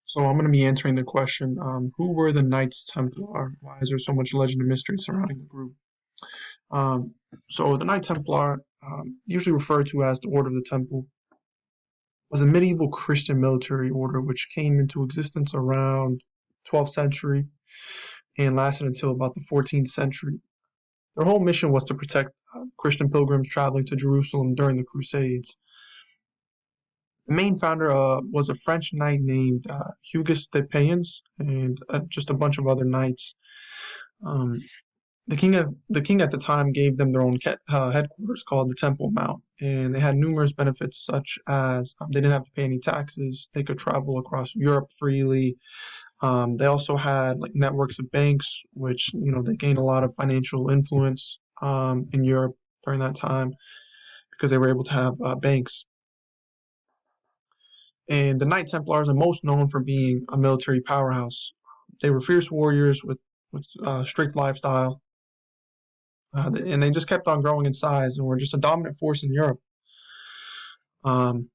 So I'm going to be answering the question, who were the Knights Templar? Why is there so much legend and mystery surrounding the group? Um, so the Knight Templar, usually referred to as the Order of the Temple, was a medieval Christian military order which came into existence around 12th century and lasted until about the 14th century. Their whole mission was to protect Christian pilgrims traveling to Jerusalem during the Crusades. The main founder was a French knight named Hugues de Payens and just a bunch of other knights. Um, the king at the time gave them their own headquarters called the Temple Mount, and they had numerous benefits such as they didn't have to pay any taxes. They could travel across Europe freely. They also had like networks of banks, which they gained a lot of financial influence in Europe during that time because they were able to have banks. And the Knight Templars are most known for being a military powerhouse. They were fierce warriors with strict lifestyle, and they just kept on growing in size and were just a dominant force in Europe. Um,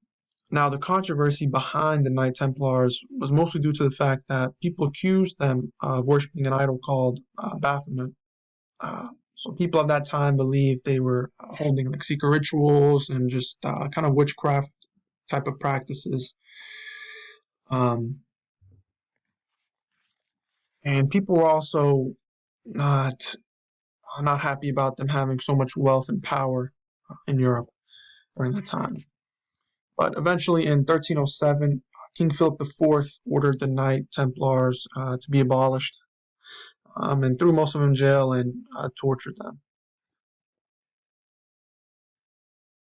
Now, the controversy behind the Knight Templars was mostly due to the fact that people accused them of worshiping an idol called Baphomet. So people of that time believed they were holding like secret rituals and just kind of witchcraft type of practices. Um, and people were also not not happy about them having so much wealth and power in Europe during that time. But eventually, in 1307, King Philip IV ordered the Knight Templars to be abolished and threw most of them in jail and tortured them.